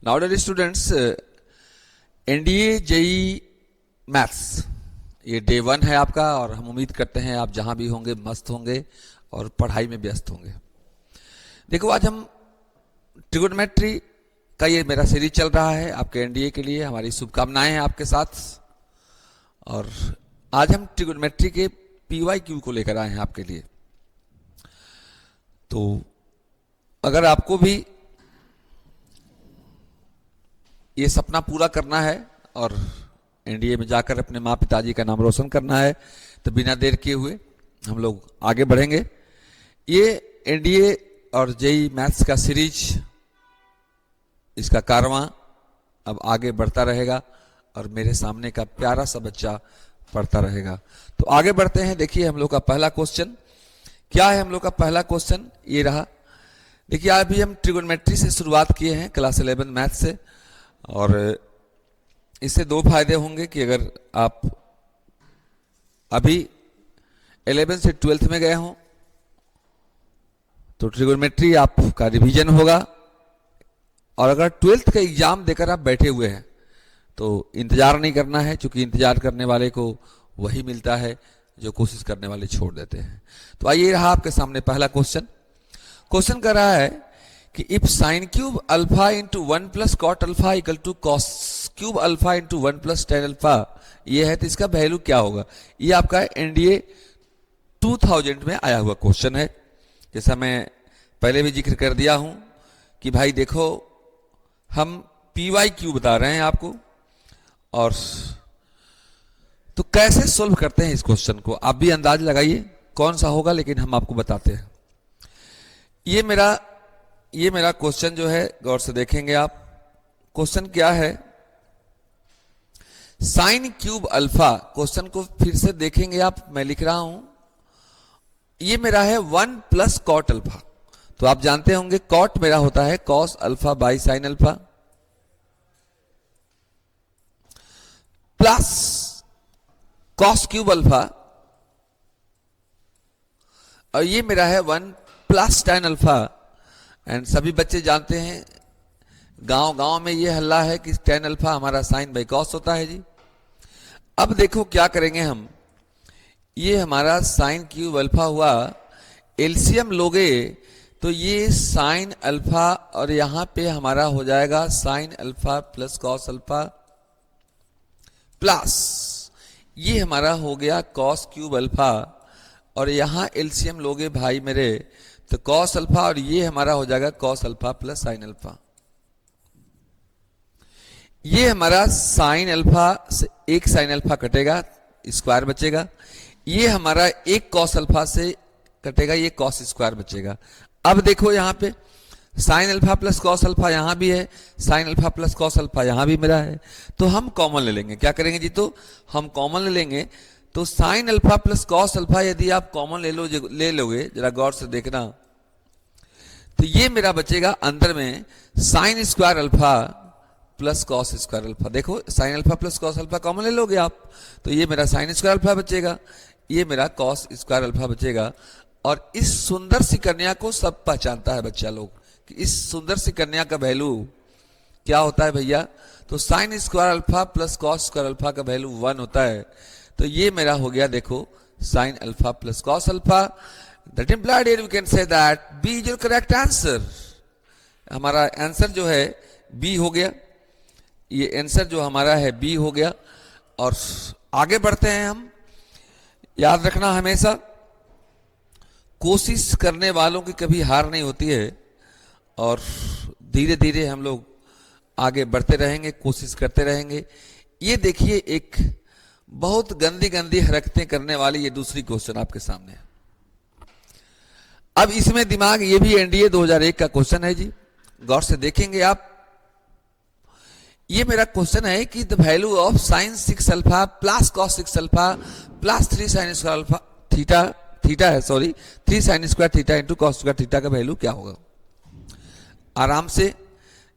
Nowadays students, NDA JEE maths ये day 1 है आपका, और हम उम्मीद करते हैं आप जहां भी होंगे मस्त होंगे और पढ़ाई में व्यस्त होंगे। देखो, आज हम ट्रिगोनोमेट्री का ये मेरा सीरीज चल रहा है आपके एनडीए के लिए। हमारी शुभकामनाएं हैं आपके साथ। और आज हम ट्रिगोनोमेट्री के पीवाईक्यू को लेकर आए हैं आपके लिए। तो अगर आपको भी ये सपना पूरा करना है और एनडीए में जाकर अपने माँ पिताजी का नाम रोशन करना है, तो बिना देर किए हुए हम लोग आगे बढ़ेंगे। ये एनडीए और जेई मैथ्स का सीरीज, इसका कारवां अब आगे बढ़ता रहेगा और मेरे सामने का प्यारा सा बच्चा पढ़ता रहेगा। तो आगे बढ़ते हैं। देखिए, हम लोग का पहला क्वेश्चन क्या है। हम लोग का पहला क्वेश्चन ये रहा। देखिए, अभी हम ट्रिगोनोमेट्री से शुरुआत किए हैं क्लास 11 मैथ से, और इससे दो फायदे होंगे कि अगर आप अभी 11 से 12th में गए हों तो ट्रिगोनोमेट्री आपका रिवीजन होगा, और अगर 12th का एग्जाम देकर आप बैठे हुए हैं तो इंतजार नहीं करना है, क्योंकि इंतजार करने वाले को वही मिलता है जो कोशिश करने वाले छोड़ देते हैं। तो आइए, रहा आपके सामने पहला क्वेश्चन। क्वेश्चन कर रहा है कि if sine cube alpha into 1 plus cot alpha equal to cos cube alpha into 1 plus tan alpha ये है, तो इसका वैल्यू क्या होगा। ये आपका एनडीए 2000 में आया हुआ क्वेश्चन है। जैसा मैं पहले भी जिक्र कर दिया हूं कि भाई देखो, हम पीवाईक्यू बता रहे हैं आपको, और तो कैसे सोल्व करते हैं इस क्वेश्चन को आप भी अंदाज लगाइए कौन सा होगा, लेकिन हम आपको बताते हैं। ये मेरा क्वेश्चन जो है, गौर से देखेंगे आप। क्वेश्चन क्या है, साइन क्यूब अल्फा। क्वेश्चन को फिर से देखेंगे आप, मैं लिख रहा हूं। ये मेरा है 1 प्लस कॉट अल्फा। तो आप जानते होंगे कॉट मेरा होता है cos alpha by sine alpha, plus cos cube alpha, और ये मेरा है 1 प्लस टेन अल्फा। एंड सभी बच्चे जानते हैं, गांव में ये हल्ला है कि टेन अल्फा हमारा साइन बाई कॉस होता है जी। अब देखो क्या करेंगे हम। ये हमारा साइन क्यूब अल्फा हुआ, एलसीएम लोगे तो ये साइन अल्फा, और यहां पे हमारा हो जाएगा sign alpha plus cos alpha, plus ये हमारा हो गया कॉस क्यूब अल्फा, और यहां एलसीएम लोगे भाई मेरे तो कॉस अल्फा, और ये हमारा हो जाएगा cos alpha plus sine alpha. ये हमारा साइन अल्फा से एक साइन अल्फा कटेगा, स्क्वायर बचेगा। ये हमारा एक कॉस अल्फा से कटेगा, ये कॉस स्क्वायर बचेगा। अब देखो यहां पे sign alpha plus cos alpha यहां भी है, sine alpha plus cos alpha यहां भी मेरा है। तो हम कॉमन ले लेंगे। क्या करेंगे जी, तो हम कॉमन ले लेंगे। तो sign alpha plus cos alpha यदि आप कॉमन ले लोगे, जरा गौर से देखना, तो ये मेरा बचेगा अंदर में sine square alpha plus cos square alpha. देखो, sine alpha plus cos alpha common ले लोगे आप, तो ये मेरा साइन स्क्वायर अल्फा बचेगा, ये मेरा कॉस स्क्वायर अल्फा बचेगा। और इस सुंदर सी कन्या को सब पहचानता है बच्चा लोग कि इस सुंदर सी कन्या का वैल्यू क्या होता है भैया। तो sine square alpha plus cos square alpha का वैल्यू 1 होता है। तो ये मेरा हो गया, देखो, sine alpha plus cos alpha. That implied here we can say that B is your correct answer. हमारा आंसर जो है बी हो गया। ये आंसर जो हमारा है बी हो गया। और आगे बढ़ते हैं हम। याद रखना, हमेशा कोशिश करने वालों की कभी हार नहीं होती है, और धीरे धीरे हम लोग आगे बढ़ते रहेंगे, कोशिश करते रहेंगे। ये देखिए, एक बहुत गंदी गंदी हरकतें करने वाली ये दूसरी क्वेश्चन आपके सामने है। अब इसमें दिमाग, ये भी एनडीए 2001 का क्वेश्चन है जी, गौर से देखेंगे आप। ये मेरा क्वेश्चन है कि the value of sine 6 alpha plus cos 6 alpha plus 3 sine square alpha theta है, sorry, 3 sine square theta into cos square theta का वैल्यू क्या होगा। आराम से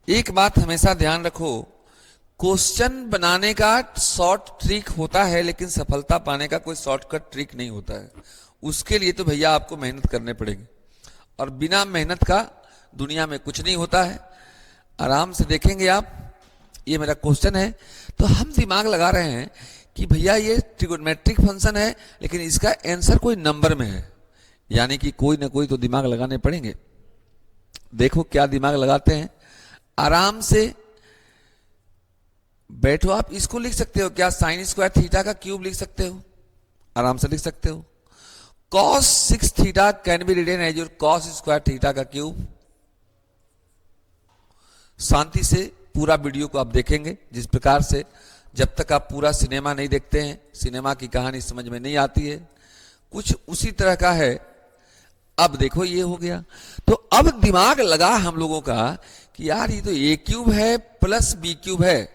एक बात हमेशा ध्यान रखो, क्वेश्चन बनाने का शॉर्ट ट्रिक होता है, लेकिन सफलता पाने का कोई शॉर्टकट ट्रिक नहीं होता है। उसके लिए तो भैया आपको मेहनत करने पड़ेगी, और बिना मेहनत का दुनिया में कुछ नहीं होता है। आराम से देखेंगे आप, ये मेरा क्वेश्चन है। तो हम दिमाग लगा रहे हैं कि भैया ये ट्रिगोनोमेट्रिक फंक्शन है, लेकिन इसका आंसर कोई नंबर में है, यानी कि कोई ना कोई तो दिमाग लगाने पड़ेंगे। देखो क्या दिमाग लगाते हैं, आराम से बैठो। आप इसको लिख सकते हो क्या, साइन स्क्वायर थीटा का क्यूब लिख सकते हो, आराम से लिख सकते हो। cos 6 थीटा can be written as your cos square theta का क्यूब। शांति से पूरा वीडियो को आप देखेंगे, जिस प्रकार से जब तक आप पूरा सिनेमा नहीं देखते हैं, सिनेमा की कहानी समझ में नहीं आती है, कुछ उसी तरह का है। अब देखो ये हो गया, तो अब दिमाग लगा हम लोगों का कि यार ये तो ए क्यूब है प्लस बी क्यूब है,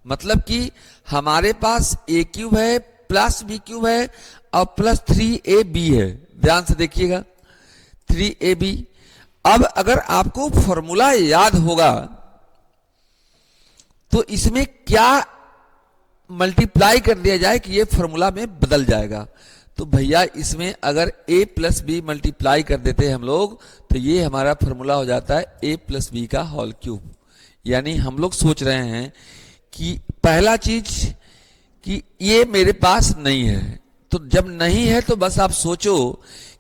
मतलब कि हमारे पास ए क्यूब है प्लस बी क्यूब है और प्लस 3ab है। ध्यान से देखिएगा 3ab। अब अगर आपको फॉर्मूला याद होगा तो इसमें क्या मल्टीप्लाई कर दिया जाए कि ये फॉर्मूला में बदल जाएगा। तो भैया इसमें अगर a प्लस बी मल्टीप्लाई कर देते हैं हम लोग, तो ये हमारा फॉर्मूला हो जाता है a प्लस बी का होल क्यूब। यानी हम लोग सोच रहे हैं कि पहला चीज कि ये मेरे पास नहीं है, तो जब नहीं है तो बस आप सोचो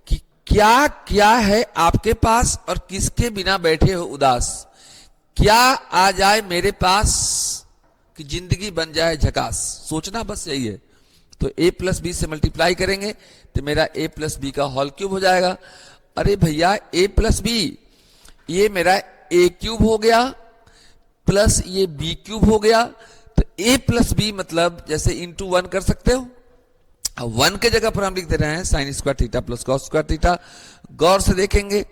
कि क्या क्या है आपके पास और किसके बिना बैठे हो उदास, क्या आ जाए मेरे पास कि जिंदगी बन जाए झकास। सोचना बस यही है। तो a प्लस बी से मल्टीप्लाई करेंगे तो मेरा a प्लस बी का होल क्यूब हो जाएगा। अरे भैया a प्लस बी, ये मेरा a क्यूब हो गया प्लस ये b क्यूब हो गया। तो a प्लस बी मतलब जैसे इंटू 1 कर सकते हो, अब 1 के जगह पर हम लिख दे रहे हैं sine square theta plus cos square theta. गौर से देखेंगे,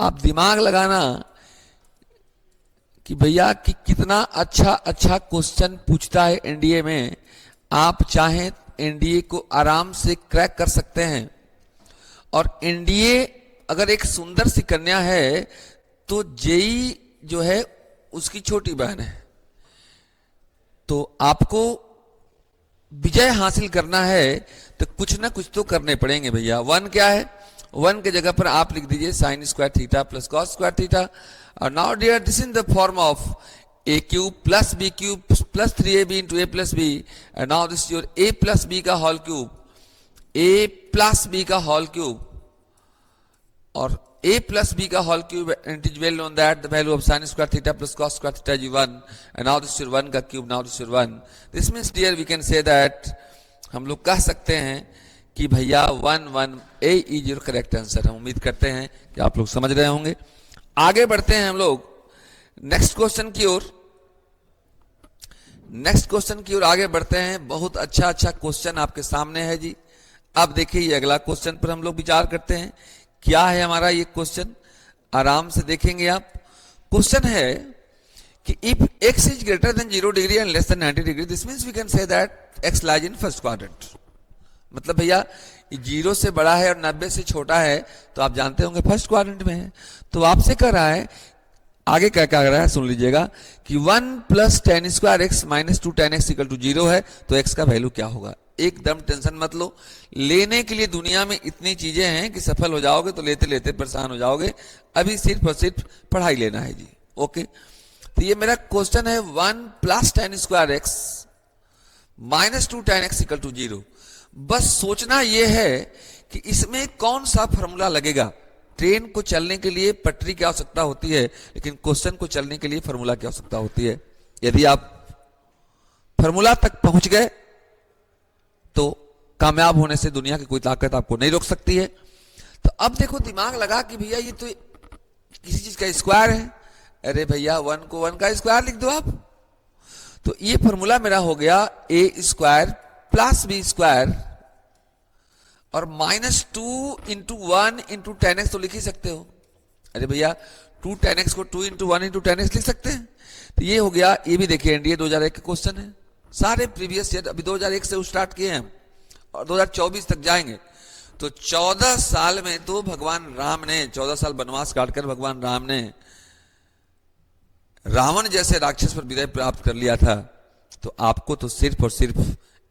आप दिमाग लगाना कि भैया कि कितना अच्छा अच्छा क्वेश्चन पूछता है एनडीए में। आप चाहें एनडीए को आराम से क्रैक कर सकते हैं। और एनडीए अगर एक सुंदर सी कन्या है तो जेई जो है उसकी छोटी बहन है। तो आपको विजय हासिल करना है तो कुछ ना कुछ तो करने पड़ेंगे भैया। 1 क्या है, 1 के जगह पर आप लिख दीजिए sine square theta plus cos square theta. और now dear this in the form of a cube plus b cube plus 3ab into a plus b। And now this your a plus b का whole cube, a plus b का whole cube. और a plus b का whole cube, and it is well known that the value of sin square theta plus cos square theta is 1, and now this is 1 का cube, now this is 1। This means dear we can say that हम लोग कह सकते हैं कि भैया 1 1 a is your correct answer। हम उम्मीद करते हैं कि आप लोग समझ रहे होंगे। आगे बढ़ते हैं हम लोग नेक्स्ट क्वेश्चन की ओर। नेक्स्ट क्वेश्चन की ओर आगे बढ़ते हैं। बहुत अच्छा अच्छा क्वेश्चन आपके सामने है जी। अब देखिए ये अगला क्वेश्चन पर हम लोग विचार करते हैं। क्या है हमारा ये क्वेश्चन, आराम से देखेंगे आप। क्वेश्चन है कि if x is greater than 0 degree and less than 90 degree, this means we can say that x lies in first quadrant. मतलब भैया 0 से बड़ा है और 90 से छोटा है तो आप जानते होंगे फर्स्ट क्वाड्रेंट में है। तो आपसे कह रहा है, आगे क्या कह रहा है सुन लीजिएगा कि 1 plus tan square x minus 2 tan x equal to 0 है, तो x का वैल्यू क्या होगा। एकदम टेंशन मत लो, लेने के लिए दुनिया में इतनी चीजें हैं कि सफल हो जाओगे तो लेते लेते परेशान हो जाओगे। अभी सिर्फ और सिर्फ पढ़ाई लेना है जी। ओके, तो ये मेरा क्वेश्चन है 1 plus tan square x minus 2 tan x equal to 0। बस सोचना यह है कि इसमें कौन सा फॉर्मूला लगेगा। ट्रेन को चलने के लिए पटरी की आवश्यकता होती है, लेकिन क्वेश्चन को चलने के लिए फॉर्मूला की आवश्यकता होती है। यदि आप फॉर्मूला तक पहुंच गए तो कामयाब होने से दुनिया की कोई ताकत आपको नहीं रोक सकती है। तो अब देखो दिमाग लगा कि भैया ये तो किसी चीज का स्क्वायर है। अरे भैया 1 को 1 का स्क्वायर लिख दो आप। तो ये फॉर्मूला मेरा हो गया a square plus b square और minus 2 into 1 into ten x तो लिख ही सकते हो। अरे भैया 2 tan x को 2 इंटू 1 इंटू टेन एक्स लिख सकते हैं। तो ये हो गया। ये भी देखिए एनडीए 2001 के क्वेश्चन है। सारे प्रीवियस ईयर अभी 2001 से स्टार्ट किए हैं और 2024 तक जाएंगे। तो 14 साल में तो भगवान राम ने 14 साल वनवास काटकर भगवान राम ने रावण जैसे राक्षस पर विजय प्राप्त कर लिया था। तो आपको तो सिर्फ और सिर्फ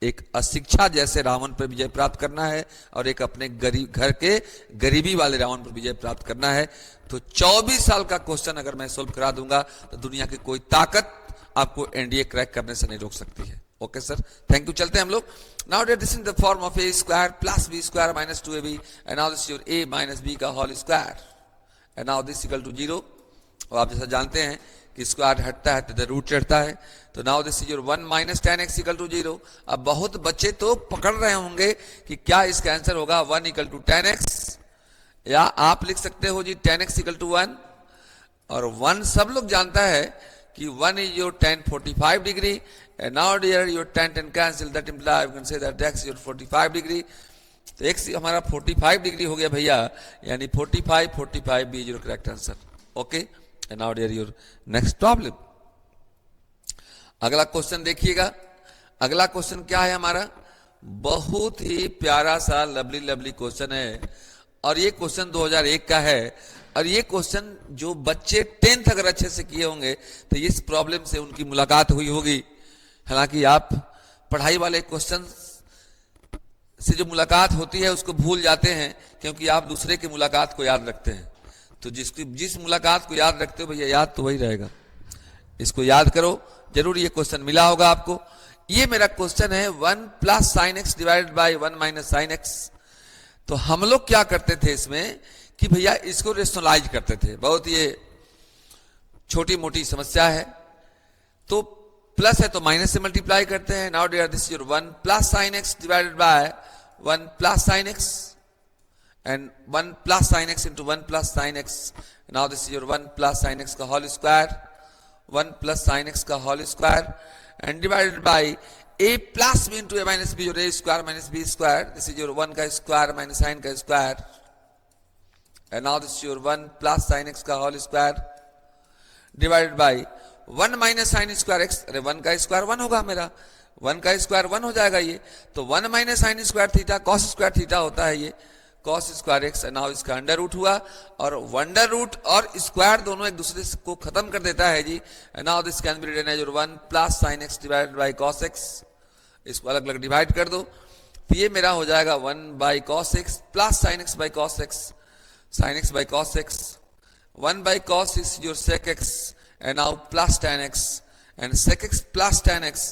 एक अशिक्षा जैसे रावण पर विजय प्राप्त करना है और एक अपने गरीब घर के गरीबी वाले रावण पर विजय प्राप्त करना है। तो 24 साल का क्वेश्चन अगर मैं सोल्व करा दूंगा तो दुनिया की कोई ताकत आपको एनडीए क्रैक करने से नहीं रोक सकती है। Okay sir, thank you. चलते हैं हम लोग। Now this in the form of a square plus b square minus 2ab and now this your a minus b का whole square and now this equal to 0। और आप जैसा जानते हैं कि स्क्वायर हटता है तो रूट चढ़ता है। तो now this is your 1 minus tan x equal to 0। अब बहुत बच्चे तो पकड़ रहे होंगे कि क्या इसका आंसर होगा 1 इक्वल टू tan x, या आप लिख सकते हो जी tan x इक्वल टू 1। और 1 सब लोग जानता है कि 1 is your tan 45 degree and now dear your tan cancel, that imply you can say that x is your 45 degree। तो x हमारा 45 डिग्री हो गया भैया, यानी 45 b is your correct answer। Okay, and now dear your next problem। अगला question देखिएगा। अगला question क्या है हमारा, बहुत ही प्यारा सा लवली क्वेश्चन है और ये क्वेश्चन 2001 का है। और ये क्वेश्चन जो बच्चे 10th अगर अच्छे से किए होंगे तो इस प्रॉब्लम से उनकी मुलाकात हुई होगी। हालांकि आप पढ़ाई वाले क्वेश्चन से जो मुलाकात होती है उसको भूल जाते हैं, क्योंकि आप दूसरे की मुलाकात को याद रखते हैं। तो जिस मुलाकात को याद रखते हो भैया, याद तो वही रहेगा, इसको याद करो, जरूर ये क्वेश्चन मिला होगा आपको। ये मेरा क्वेश्चन है 1 plus sine x divided by 1 minus sine x. तो हम लोग क्या करते थे इसमें कि भैया इसको रेशनलाइज करते थे। बहुत ये छोटी मोटी समस्या है, तो प्लस है तो माइनस से मल्टीप्लाई करते हैं। Now dear this is your 1 plus sine x divided by 1 plus sine x and 1 plus sine x into 1 plus sine x. Now this is your 1 plus sine x का whole square, 1 plus sine x का whole square and divided by a plus b into a minus b, your a square minus b square. This is your 1 का square minus sign का square and now this is your 1 plus sin x का whole square divided by 1 minus sine square x। अरे 1 का square 1 होगा मेरा, 1 का square 1 हो जाएगा ये। तो 1 minus sine square theta cos square theta होता है ये, कॉस स्क्वायर x। नाउ इसका अंडर रूट हुआ, और अंडर रूट और स्क्वायर दोनों एक दूसरे को खत्म कर देता है जी। Now this can be written as your 1 plus sine x divided by cos x। इसको अलग अलग डिवाइड कर दो तो ये मेरा हो जाएगा 1 by cos x plus sine x by cos x, sin x by cos x, 1 by cos is your sec x and now plus tan x and sec x plus tan x,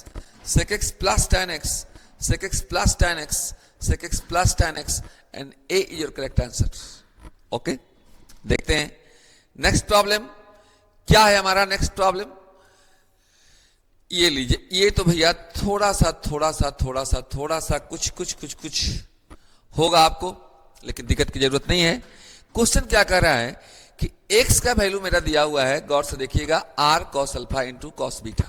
sec x plus tan x, sec x plus tan x, sec x plus tan x and A is your correct answer। okay? देखते हैं next problem क्या है हमारा। Next problem ये लीजिए, ये तो भैया थोड़ा सा कुछ होगा आपको, लेकिन दिक्कत की जरूरत नहीं है। क्वेश्चन क्या कर रहा है कि x का वैल्यू मेरा दिया हुआ है, गौर से देखिएगा, r cos alpha into cos beta.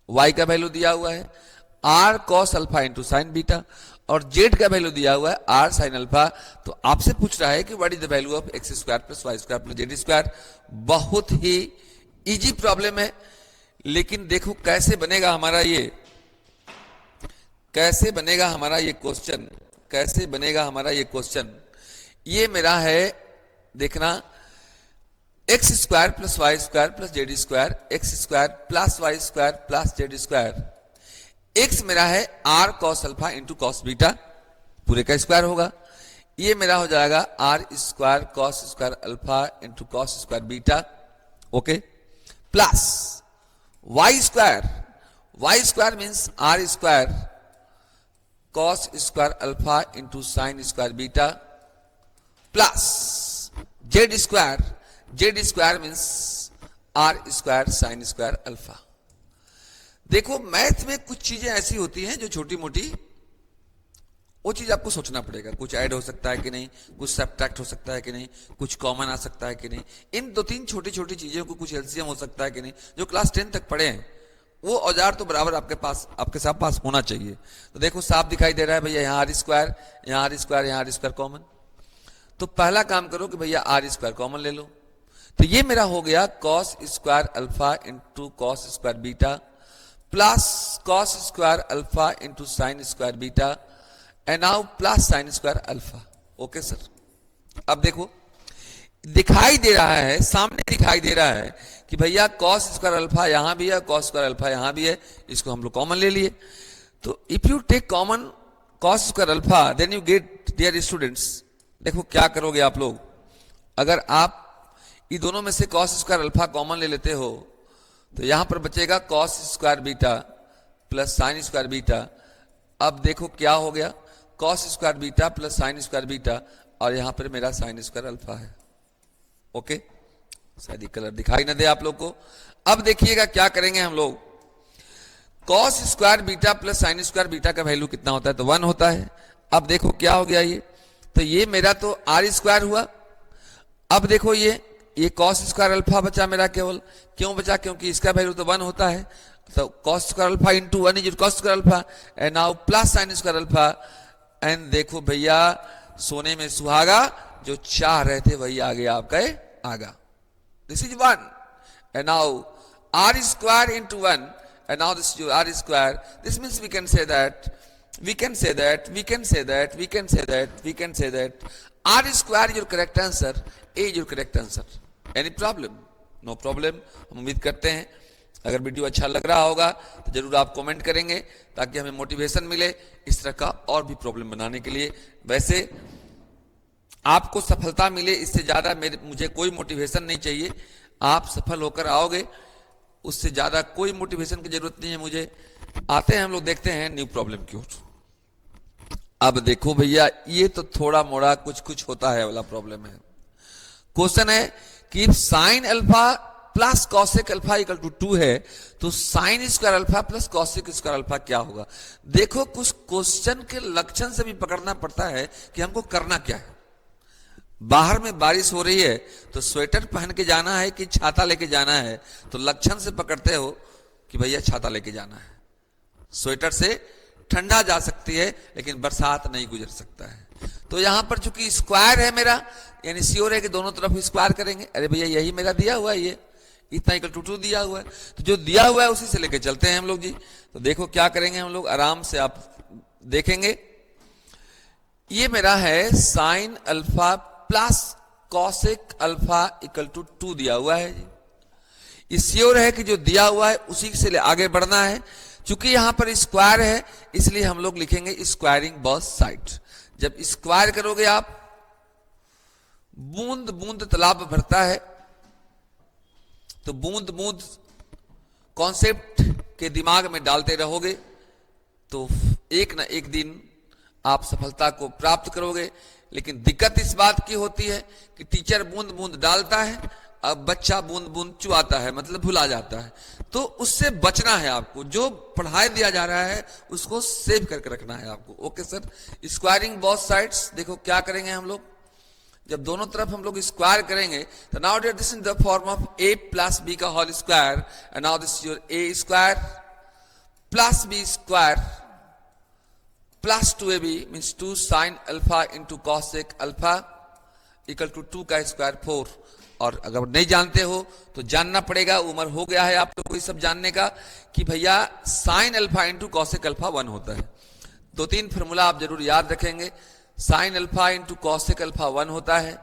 y का वैल्यू दिया हुआ है r cos alpha into sign beta, और z का वैल्यू दिया हुआ है r sin अल्फा। तो आपसे पूछ रहा है कि what is the value of x square plus y square plus z square. बहुत ही इजी प्रॉब्लम है, लेकिन देखो कैसे बनेगा हमारा ये, कैसे बनेगा हमारा ये क्वेश्चन, कैसे बनेगा हमारा ये क्वेश्चन। ये मेरा है, देखना, x square plus y square plus z square, x square plus y square plus z square. X मेरा है R cos alpha into cos beta, पूरे का स्क्वायर होगा। ये मेरा हो जाएगा R square cos square alpha into cos square beta. Okay, plus y square means R square cos square alpha into sine square beta, plus z square means R square sine square alpha. देखो math में कुछ चीजें ऐसी होती हैं जो छोटी मोटी, वो चीज आपको सोचना पड़ेगा। कुछ ऐड हो सकता है कि नहीं, कुछ सब्ट्रैक्ट हो सकता है कि नहीं, कुछ कॉमन आ सकता है कि नहीं। इन 2-3 छोटी छोटी चीजों को कुछ एलसीएम हो सकता है कि नहीं। जो क्लास 10 तक पढ़े हैं वो औजार तो बराबर आपके साथ पास होना चाहिए। तो देखो साफ दिखाई दे रहा है भैया, यहाँ आर स्क्वायर, यहाँ आर स्क्वायर, यहाँ आर स्क्वायर कॉमन। तो पहला काम करो कि भैया आर स्क्वायर कॉमन ले लो। तो ये मेरा हो गया cos square alpha into cos square beta plus cos square alpha into sine square beta and now plus sign square alpha. Okay sir, अब देखो दिखाई दे रहा है, सामने दिखाई दे रहा है कि भैया कॉस स्क्वायर अल्फा यहां भी है, कॉस स्क्वायर अल्फा यहां भी है, इसको हम लोग कॉमन ले लिए। तो if you take common cos square alpha then you get, dear students, देखो क्या करोगे आप लोग, अगर आप ये दोनों में से कॉस स्क्वायर अल्फा कॉमन ले लेते हो तो यहां पर बचेगा cos square beta plus sign square beta. अब देखो क्या हो गया, cos square beta plus sign square beta, और यहां पर मेरा साइन स्क्वायर अल्फा है। ओके, शायद ये कलर दिखाई ना दे आप लोग को। अब देखिएगा क्या करेंगे हम लोग, cos square beta plus sign square beta का वैल्यू कितना होता है, तो 1 होता है। अब देखो क्या हो गया ये, तो ये मेरा तो आर स्क्वायर हुआ। अब देखो ये कॉस स्क्वायर अल्फा बचा मेरा केवल, क्यों बचा, क्योंकि इसका वैल्यू तो 1 होता है, तो cos square alpha into 1 is cos square alpha and now plus sign square alpha. And देखो भैया सोने में सुहागा, जो चाह रहे थे वही आगे आपका आगा। This is 1 and now R square into 1 and now this is your r square. This means we can say that r square is your correct answer, a is your correct answer. Any problem? No problem. हम उम्मीद करते हैं अगर video अच्छा लग रहा होगा तो जरूर आप कमेंट करेंगे ताकि हमें मोटिवेशन मिले इस तरह का और भी प्रॉब्लम बनाने के लिए। वैसे आपको सफलता मिले, इससे ज्यादा मुझे कोई मोटिवेशन नहीं चाहिए। आप सफल होकर आओगे, उससे ज्यादा कोई मोटिवेशन की जरूरत नहीं है मुझे। आते हैं हम लोग, देखते हैं न्यू प्रॉब्लम की ओर। अब देखो भैया ये तो थोड़ा मोड़ा कुछ होता है वाला प्रॉब्लम है। क्वेश्चन है कि sine alpha plus cosec alpha equal to 2 है तो sine square alpha plus cosec square alpha क्या होगा। देखो कुछ क्वेश्चन के लक्षण से भी पकड़ना पड़ता है कि हमको करना क्या है। बाहर में बारिश हो रही है तो स्वेटर पहन के जाना है कि छाता लेके जाना है, तो लक्षण से पकड़ते हो कि भैया छाता लेके जाना है। स्वेटर से ठंडा जा सकती है लेकिन बरसात नहीं गुजर सकता है। तो यहां पर चूंकि स्क्वायर है मेरा, यानी श्योर है कि दोनों तरफ स्क्वायर करेंगे। अरे भैया यही मेरा दिया हुआ है, ये इतना इक्वल टू 2 दिया हुआ है, तो जो दिया हुआ है उसी से लेके चलते हैं हम लोग जी। तो देखो क्या करेंगे हम लोग, आराम से आप देखेंगे। ये मेरा है sine alpha plus cosec alpha equal to 2 दिया हुआ है जी। ये श्योर है कि जो दिया हुआ है उसी से आगे बढ़ना है। चूंकि यहां पर स्क्वायर है इसलिए हम लोग लिखेंगे स्क्वायरिंग बोथ साइड। जब स्क्वायर करोगे आप, बूंद बूंद तालाब भरता है, तो बूंद बूंद कॉन्सेप्ट के दिमाग में डालते रहोगे तो एक ना एक दिन आप सफलता को प्राप्त करोगे। लेकिन दिक्कत इस बात की होती है कि टीचर बूंद बूंद डालता है, अब बच्चा बूंद बूंद चुआता है, मतलब भुला जाता है। तो उससे बचना है आपको, जो पढ़ाई दिया जा रहा है उसको सेव करके रखना है आपको। Okay sir, squaring both sides. देखो क्या करेंगे हम लोग, जब दोनों तरफ हम लोग स्क्वायर करेंगे तो now dear this in the form of a plus b का whole square and now this your a square plus b square plus 2ab means 2 sine alpha into cosec alpha equal to 2 का square 4। और अगर नहीं जानते हो तो जानना पड़ेगा, उम्र हो गया है आप लोग को ये सब जानने का कि भैया sine alpha into cosec alpha 1 होता है। 2-3 फॉर्मूला आप जरूर याद रखेंगे। Sine alpha into cosec alpha 1 होता है,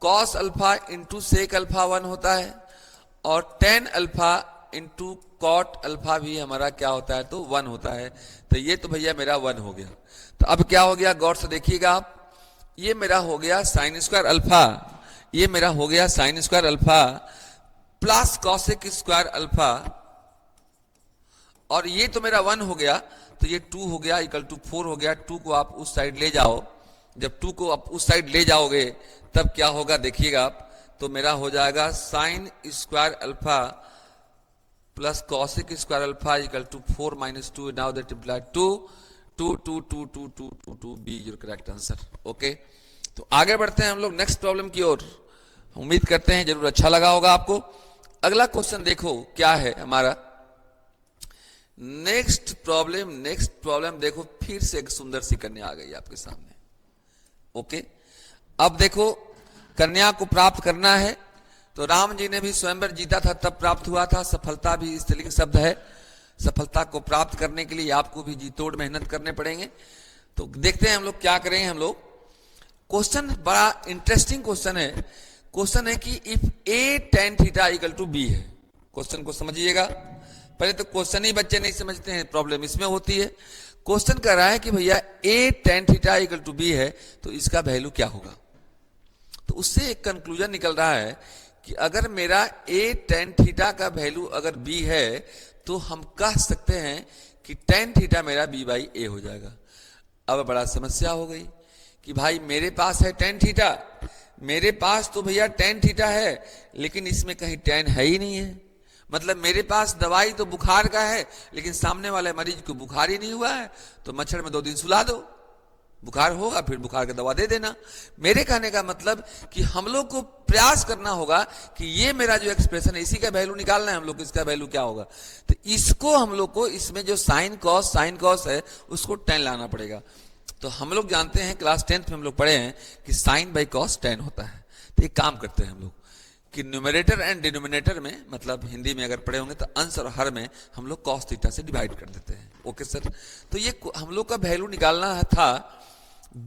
cos alpha into sec alpha 1 होता है, और tan alpha into cot alpha भी हमारा क्या होता है, तो 1 होता है। तो ये तो भैया मेरा 1 हो गया। तो अब क्या हो गया, गौर से देखिएगा आप, ये मेरा हो गया साइन स्क्वायर अल्फा, ये मेरा हो गया sign square alpha plus cosec square alpha, और ये तो मेरा 1 हो गया, तो ये 2 हो गया इक्वल टू 4 हो गया। 2 को आप उस साइड ले जाओ, जब 2 को आप उस साइड ले जाओगे तब क्या होगा देखिएगा आप, तो मेरा हो जाएगा sine square alpha plus cosec square alpha equal to 4 minus 2, now that imply 2 2 2 2 2 2 2 2 B your correct answer. Okay, तो आगे बढ़ते हैं हम लोग नेक्स्ट प्रॉब्लम की ओर। उम्मीद करते हैं जरूर अच्छा लगा होगा आपको। अगला क्वेश्चन देखो क्या है हमारा, नेक्स्ट प्रॉब्लम देखो, फिर से एक सुंदर सी कन्या आ गई आपके सामने। ओके, अब देखो कन्या को प्राप्त करना है, तो राम जी ने भी स्वयंवर जीता था तब प्राप्त हुआ था। सफलता भी स्त्रीलिंग शब्द है, सफलता को प्राप्त करने के लिए आपको भी जी तोड़ मेहनत करने पड़ेंगे। तो देखते हैं हम लोग क्या करेंगे। हम लोग क्वेश्चन बड़ा इंटरेस्टिंग क्वेश्चन है। क्वेश्चन है कि if a tan theta equal to b है। क्वेश्चन को समझिएगा, पहले तो क्वेश्चन ही बच्चे नहीं समझते हैं, प्रॉब्लम इसमें होती है। क्वेश्चन कह रहा है कि भैया a tan theta equal to b है तो इसका वैल्यू क्या होगा। तो उससे एक कंक्लूजन निकल रहा है कि अगर मेरा a tan थीटा का वैल्यू अगर b है तो हम कह सकते हैं कि tan थीटा मेरा b बाई a हो जाएगा। अब बड़ा समस्या हो गई कि भाई मेरे पास है tan थीटा, मेरे पास तो भैया tan थीटा है लेकिन इसमें कहीं tan है ही नहीं है। मतलब मेरे पास दवाई तो बुखार का है लेकिन सामने वाले मरीज को बुखार ही नहीं हुआ है, तो मच्छर में 2 दिन सुला दो, बुखार होगा फिर बुखार का दवा दे देना। मेरे कहने का मतलब कि हम लोग को प्रयास करना होगा कि ये मेरा जो एक्सप्रेशन है इसी का वैल्यू निकालना है हम लोग, इसका वैल्यू क्या होगा। तो इसको हम लोग को इसमें जो साइन कॉस है उसको tan लाना पड़ेगा। तो हम लोग जानते हैं क्लास 10th में हम लोग पढ़े हैं कि साइन बाई कॉस tan होता है। तो एक काम करते हैं हम लोग कि न्यूमरेटर एंड डिनोमिनेटर में, मतलब हिंदी में अगर पढ़े होंगे तो अंश और हर में हम लोग कॉस थीटा से डिवाइड कर देते हैं। ओके सर, तो ये हम लोग का वैल्यू निकालना था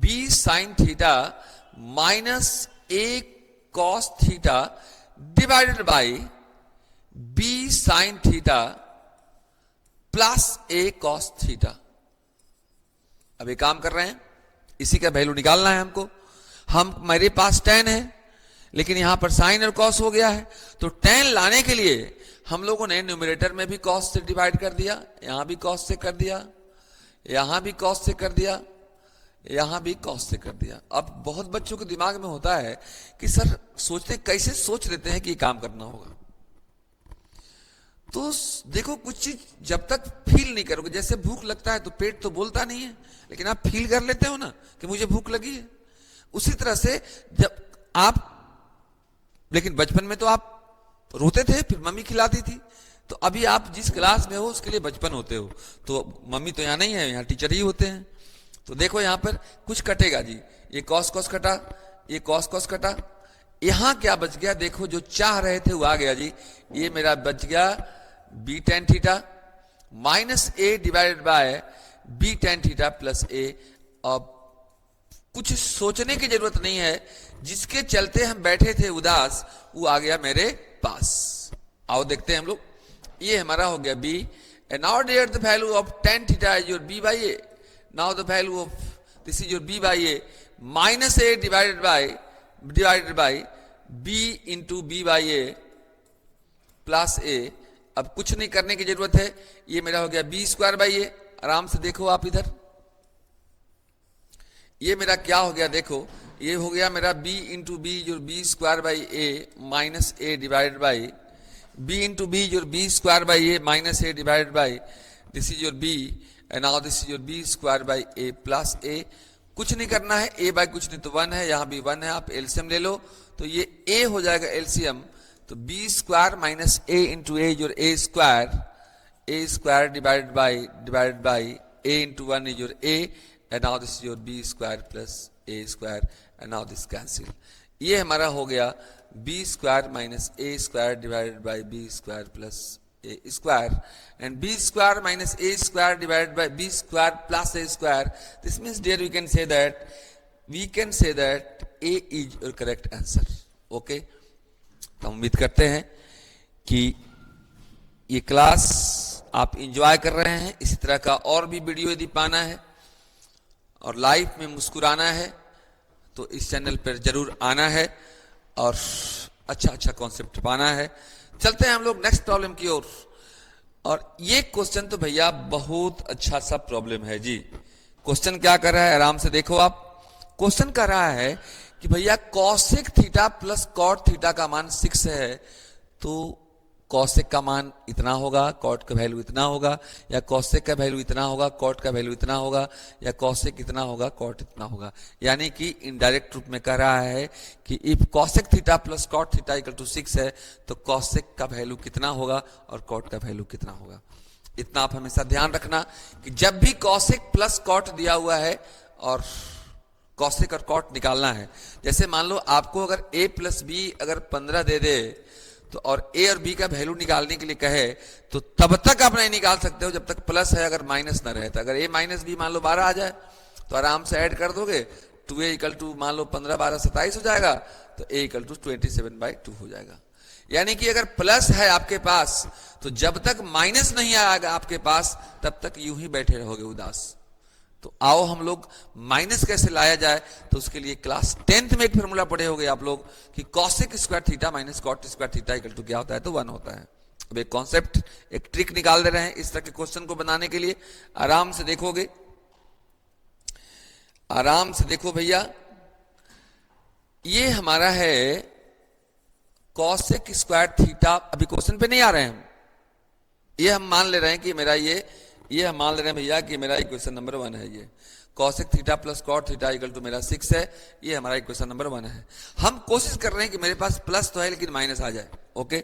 b sine theta minus a cos theta divided by b sine theta plus a cos theta. अब एक काम कर रहे हैं, इसी का वैल्यू निकालना है हमको। मेरे पास tan है लेकिन यहां पर साइन और कॉस हो गया है, तो tan लाने के लिए हम लोगों ने न्यूमरेटर में भी कॉस से डिवाइड कर दिया, यहां भी कॉस से कर दिया, यहां भी कॉस से कर दिया, यहां भी कॉस से कर दिया। अब बहुत बच्चों के दिमाग में होता है कि सर सोचते कैसे सोच लेते हैं कि ये काम करना होगा। तो देखो कुछ चीज जब तक फील नहीं करोगे, जैसे भूख लगता है तो पेट तो बोलता नहीं है लेकिन आप फील कर लेते हो ना कि मुझे भूख लगी है। उसी तरह से जब आप, लेकिन बचपन में तो आप रोते थे फिर मम्मी खिलाती थी, तो अभी आप जिस क्लास में हो उसके लिए बचपन होते हो, तो मम्मी तो यहाँ नहीं है, यहाँ टीचर ही होते हैं। तो देखो यहाँ पर कुछ कटेगा जी, ये कॉस कॉस कटा, ये कॉस कॉस कटा, यहां क्या बच गया देखो, जो चाह रहे थे वो आ गया जी। ये मेरा बच गया b tan theta minus a divided by b tan theta plus a। अब कुछ सोचने की जरूरत नहीं है, जिसके चलते हम बैठे थे उदास वो आ गया मेरे पास। आओ देखते हैं हम लोग, ये हमारा हो गया b and now there the value of tan theta is your b by a. Now the value of this is your b by a minus a divided by b into b by a plus a। अब कुछ नहीं करने की जरूरत है, ये मेरा हो गया b स्क्वायर बाई a। आराम से देखो आप इधर, ये मेरा क्या हो गया देखो, ये हो गया मेरा b इंटू बी जो b square by a minus a divided by b into B जो b square by a minus a divided by this is your b and now this is your b square by a plus a। कुछ नहीं करना है, a by कुछ नहीं तो 1 है, यहां भी 1 है, आप एलसीएम ले लो तो ये a हो जाएगा एलसीएम, तो b square minus a into a your a square divided by a into 1 is your a and now this is your b square plus a square and now this cancel। ये हमारा हो गया b square minus a square divided by b square plus a square and b square minus a square divided by b square plus a square। This means dear we can say that a is your correct answer। okay, तो उम्मीद करते हैं कि ये class आप enjoy कर रहे हैं। इसी तरह का और भी वीडियो यदि पाना है और लाइफ में मुस्कुराना है तो इस चैनल पर जरूर आना है और अच्छा कॉन्सेप्ट पाना है। चलते हैं हम लोग नेक्स्ट प्रॉब्लम की ओर। और ये क्वेश्चन तो भैया बहुत अच्छा सा प्रॉब्लम है जी। क्वेश्चन क्या कर रहा है, आराम से देखो आप। क्वेश्चन कर रहा है कि भैया cosec theta plus cot theta का मान 6 है, तो कॉसेक का मान इतना होगा, कॉट का वैल्यू इतना होगा, या कॉसेक का वैल्यू इतना होगा, कॉट का वैल्यू इतना होगा, या कॉसेक इतना होगा, कॉट इतना होगा। यानी कि इनडायरेक्ट रूप में कह रहा है कि if cosec theta plus cot theta equal to 6 है तो कॉसेक का वैल्यू कितना होगा और कॉट का वैल्यू कितना होगा। इतना आप हमेशा ध्यान रखना कि जब भी कॉसेक प्लस कॉट दिया हुआ है और कॉसेक और कॉट निकालना है, जैसे मान लो आपको अगर a प्लस बी अगर 15 दे दे तो और a और b का वैल्यू निकालने के लिए कहे तो तब तक आप नहीं निकाल सकते हो जब तक प्लस है, अगर माइनस ना रहे। तो अगर a माइनस बी मान लो 12 आ जाए तो आराम से ऐड कर दोगे, 2a इक्वल टू मान लो 15 12 27 हो जाएगा, तो a इक्वल टू 27/2 हो जाएगा। यानी कि अगर प्लस है आपके पास तो जब तक माइनस नहीं आएगा आपके पास तब तक यूं ही बैठे रहोगे उदास। तो आओ हम लोग माइनस कैसे लाया जाए, तो उसके लिए क्लास 10th में एक फॉर्मूला पढ़े होगे आप लोग कि cosec square theta minus cot square theta equal to क्या होता है, तो 1 होता है। अब एक कॉन्सेप्ट, एक ट्रिक निकाल दे रहे हैं इस तरह के क्वेश्चन को बनाने के लिए। आराम से देखोगे, आराम से देखो भैया, ये हमारा है कॉसेक स्क्वायर थीटा। अभी क्वेश्चन पे नहीं आ रहे हैं हम, ये हम मान ले रहे हैं कि मेरा ये हम मान ले रहे हैं भैया कि मेरा इक्वेशन नंबर 1 है। ये cosec theta plus cot theta equal to मेरा 6 है, ये हमारा इक्वेशन नंबर 1 है। हम कोशिश कर रहे हैं कि मेरे पास प्लस तो है लेकिन माइनस आ जाए। ओके,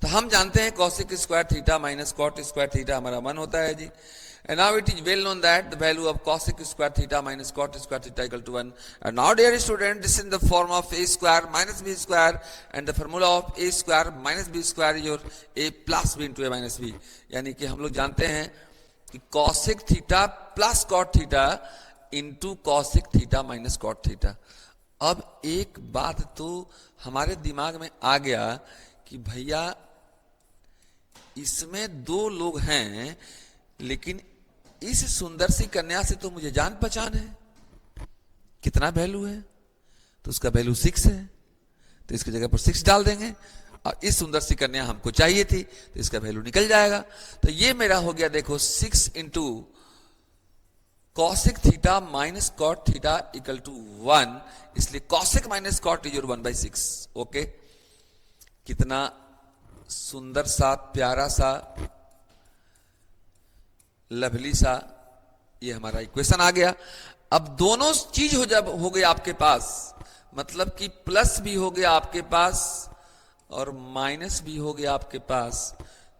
तो हम जानते हैं cosec square theta minus cot square theta हमारा 1 होता है जी। And now it is well known that the value of cosec square theta minus cot square theta equal to 1. And now dear student, this is in the form of a square minus b square, and the formula of a square minus b square is your a plus b into a minus b. यानी कि हम लोग जानते हैं कि cosec theta plus cot theta into cosec theta minus cot theta. अब एक बात तो हमारे दिमाग में आ गया कि भैया इसमें दो लोग हैं, लेकिन इस सुंदर सी कन्या से तो मुझे जान पहचान है। कितना वैल्यू है, तो उसका वैल्यू 6 है, तो इसकी जगह पर 6 डाल देंगे। और इस सुंदर सी कन्या हमको चाहिए थी, तो इसका वैल्यू निकल जाएगा। तो ये मेरा हो गया देखो 6 into cosec theta minus cot theta equal to 1, इसलिए cosec minus cot is 1/6। Okay, कितना सुंदर सा प्यारा सा लवली सा ये हमारा इक्वेशन आ गया। अब दोनों चीज हो गए आपके पास, मतलब कि प्लस भी हो गया आपके पास और माइनस भी हो गया आपके पास,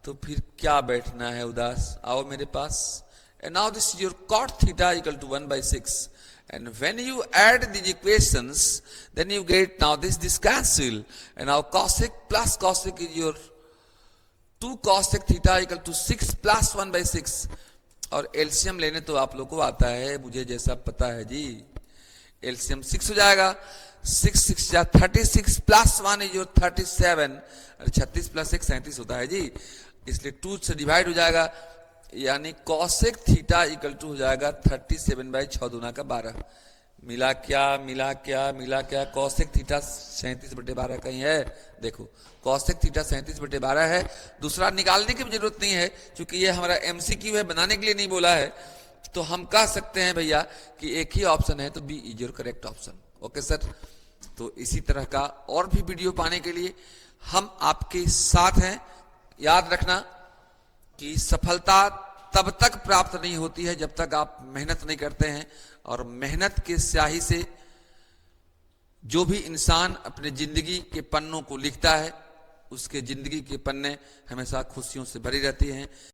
तो फिर क्या बैठना है उदास, आओ मेरे पास। And now this is your cot theta equal to 1/6, and when you add these equations then you get now this cancel, and now cosec plus cosec is your 2 cosec theta equal to 6 plus 1/6। और LCM लेने तो आप लोग को आता है, मुझे जैसा पता है जी, एलसीएम 6 हो जाएगा। 6 6 या 36 प्लस 1 इज योर 37, और 36 प्लस 1 37 होता है जी, इसलिए 2 से डिवाइड हो जाएगा, यानी कॉसेक थीटा इक्वल टू हो जाएगा 37/6 दूना का 12। मिला क्या मिला क्या मिला क्या, कॉसेक थीटा 37/12 कहीं है, देखो कॉसेक थीटा 37/12 है। दूसरा निकालने की जरूरत नहीं है क्योंकि ये हमारा एमसीक्यू है, बनाने के लिए नहीं बोला है। तो हम कह सकते हैं भैया कि एक ही ऑप्शन है, तो B is your correct option. Okay sir, तो इसी तरह का और भी वीडियो पाने के लिए हम आपके साथ हैं। याद रखना कि सफलता तब तक प्राप्त नहीं होती है जब तक आप मेहनत नहीं करते हैं, और मेहनत के स्याही से जो भी इंसान अपने जिंदगी के पन्नों को लिखता है, उसके जिंदगी के पन्ने हमेशा खुशियों से भरी रहती हैं।